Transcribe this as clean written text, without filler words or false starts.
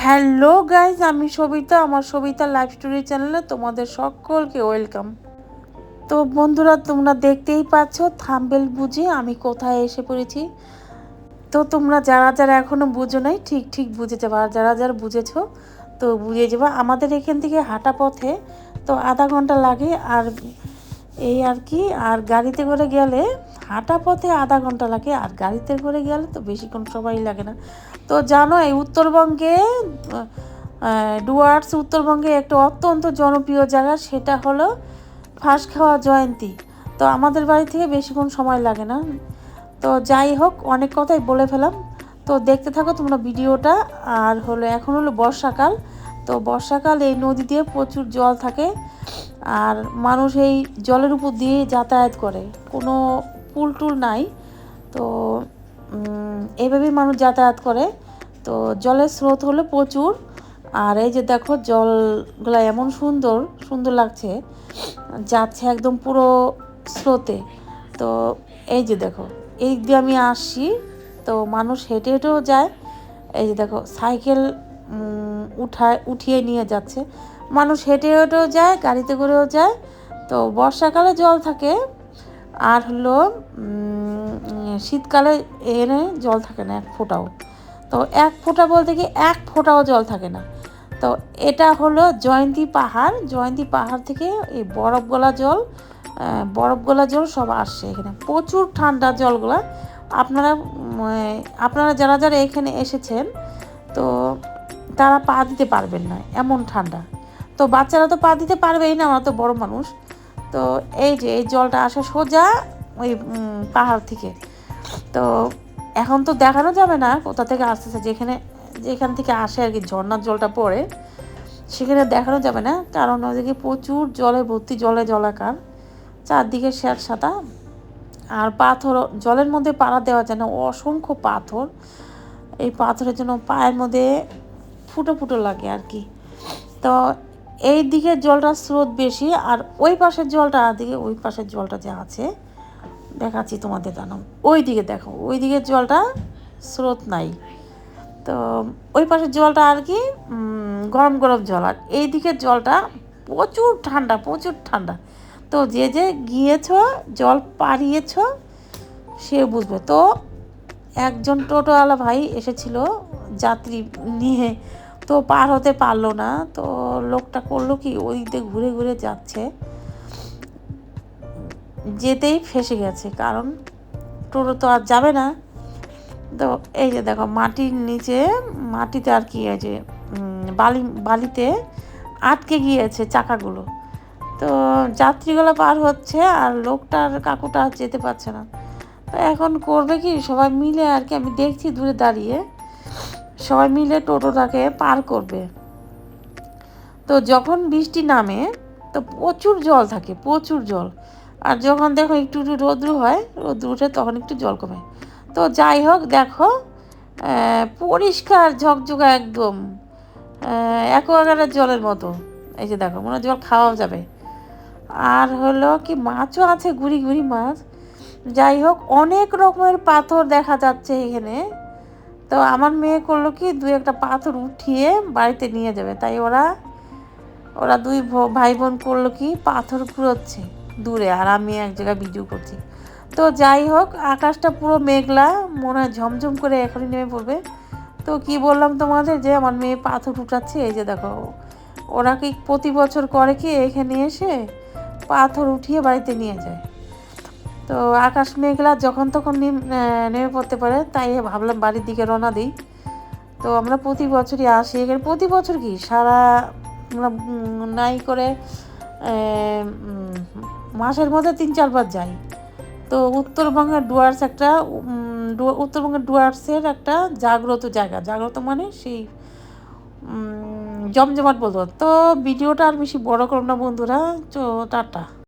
Hello guys, আমি সবিতা। আমার Sabita life story চ্যানেলে তোমাদের সকলকে ওয়েলকাম। তো বন্ধুরা, তোমরা দেখতেই পাচ্ছ থাম্বনেল বুঝে আমি কোথায় এসে পড়েছি। তো তোমরা যারা যারা এখনও বুঝো নাই ঠিক ঠিক বুঝে যাবে, আর যারা যারা বুঝেছো তো বুঝে যাবে। আমাদের এখান থেকে হাঁটা পথে তো আধা ঘন্টা লাগে, আর এই আর কি। আর গাড়িতে করে গেলে হাঁটা পথে আধা ঘন্টা লাগে, আর গাড়িতে করে গেলে তো বেশিক্ষণ সময় লাগে না। তো জানো, এই উত্তরবঙ্গে ডুয়ার্স উত্তরবঙ্গে একটা অত্যন্ত জনপ্রিয় জায়গা, সেটা হলো ফাঁসখাওয়া জয়ন্তী। তো আমাদের বাড়ি থেকে বেশিক্ষণ সময় লাগে না। তো যাই হোক, অনেক কথাই বলে ফেলাম। তো দেখতে থাকো তোমরা ভিডিওটা। আর হলো এখন হলো বর্ষাকাল। তো বর্ষাকাল এই নদী দিয়ে প্রচুর জল থাকে, আর মানুষ এই জলের উপর দিয়ে যাতায়াত করে, কোনো পুল টুল নাই। তো এইভাবেই মানুষ যাতায়াত করে। তো জলের স্রোত হলো প্রচুর। আর এই যে দেখো, জলগুলো এমন সুন্দর সুন্দর লাগছে, যাচ্ছে একদম পুরো স্রোতে। তো এই যে দেখো, এই দিয়ে আমি আসছি। তো মানুষ হেঁটে হেঁটেও যায়। এই যে দেখো, সাইকেল উঠিয়ে নিয়ে যাচ্ছে। মানুষ হেঁটে হেঁটেও যায়, গাড়িতে করেও যায়। তো বর্ষাকালে জল থাকে, আর হলো শীতকালে এনে জল থাকে না এক ফোঁটাও। তো এক ফোঁটা বলতে কি, এক ফোঁটাও জল থাকে না। তো এটা হলো জয়ন্তী পাহাড়। জয়ন্তী পাহাড় থেকে এই বরফ গলা জল সব আসছে এখানে। প্রচুর ঠান্ডা জলগুলা। আপনারা আপনারা যারা যারা এখানে এসেছেন তো তারা পা দিতে পারবেন না, এমন ঠান্ডা। তো বাচ্চারা তো পা দিতে পারবেই না, আমরা তো বড় মানুষ। তো এই যে এই জলটা আসে সোজা ওই পাহাড় থেকে। তো এখন তো দেখানো যাবে না কোথা থেকে আসতেছে, যেখান থেকে আসে আর কি, ঝর্ণার জলটা পড়ে, সেখানে দেখানো যাবে না, কারণ ওদিকে প্রচুর জলে ভর্তি, জলাকার, চারদিকে স্যাঁতসেঁতে। আর পাথর, জলের মধ্যে পাড়া দেওয়া যায় না, অসংখ্য পাথর। এই পাথরের জন্য পায়ের মধ্যে ফুটো ফুটো লাগে আর কি। তো এই দিকের জলটার স্রোত বেশি, আর ওই পাশের জলটা যে আছে দেখাচ্ছি তোমাদের, জানো ওই দিকে দেখো, ওই দিকের জলটা স্রোত নাই। তো ওই পাশের জলটা আর কি গরম গরম জল, আর এই দিকের জলটা প্রচুর ঠান্ডা, প্রচুর ঠান্ডা। তো যে যে গিয়েছো, জল পাড়িয়েছ, সে বুঝবে। তো একজন টোটোওয়ালা ভাই এসেছিল যাত্রী নিয়ে, তো পার হতে পারলো না। তো লোকটা করলো কি, ওই দিকে ঘুরে ঘুরে যাচ্ছে, যেতেই ফেসে গেছে, কারণ টোটো তো আর যাবে না। তো এই যে দেখো, মাটির নিচে, মাটিতে আর কি, এই যে বালিতে আটকে গিয়েছে চাকাগুলো। তো যাত্রীগুলো পার হচ্ছে, আর কাকুটা যেতে পারছে না। তো এখন করবে কি, সবাই মিলে আর কি, আমি দেখছি দূরে দাঁড়িয়ে, সবাই মিলে টোটোটাকে পার করবে। তো যখন বৃষ্টি নামে তো প্রচুর জল থাকে, প্রচুর জল। আর যখন দেখো একটু একটু রৌদ্র হয়, রৌদ্র উঠে, তখন একটু জল কমে। তো যাই হোক, দেখো পরিষ্কার ঝকঝকা একদম, অ্যাকোয়াগার্ডের জলের মতো। এই যে দেখো, মনে হয় জল খাওয়াও যাবে। আর হলো কি, মাছও আছে, ঘুরি ঘুরি মাছ। যাই হোক, অনেক রকমের পাথর দেখা যাচ্ছে এখানে। তো আমার মেয়ে করলো কি, দুই একটা পাথর উঠিয়ে বাড়িতে নিয়ে যাবে, তাই ওরা ওরা দুই ভাই বোন করলো কি, পাথর কুড়োচ্ছে দূরে, আর আমি এক জায়গায় ভিডিও করছি। তো যাই হোক, আকাশটা পুরো মেঘলা, মনে হয় ঝমঝম করে এখনই নেমে পড়বে। তো কি বললাম তোমাদের, যে আমার মেয়ে পাথর উঠাচ্ছে। এই যে দেখো, ওরা কি প্রতি বছর করে কি, এখানে এসে পাথর উঠিয়ে বাড়িতে নিয়ে যায়। তো আকাশ মেঘলা, যখন তখন নেমে পড়তে পারে, তাই ভাবলাম বাড়ির দিকে রওনা দিই। তো আমরা প্রতি বছরই আসি এখানে, প্রতি বছর কি সারা আমরা নাই করে মাসের মধ্যে 3-4 বার যাই। তো উত্তরবঙ্গের ডুয়ার্সের একটা জাগ্রত জায়গা, জাগ্রত মানে সেই জমজমাট বলতো। তো ভিডিওটা আর বেশি বড় করব না বন্ধুরা, তো টাটা।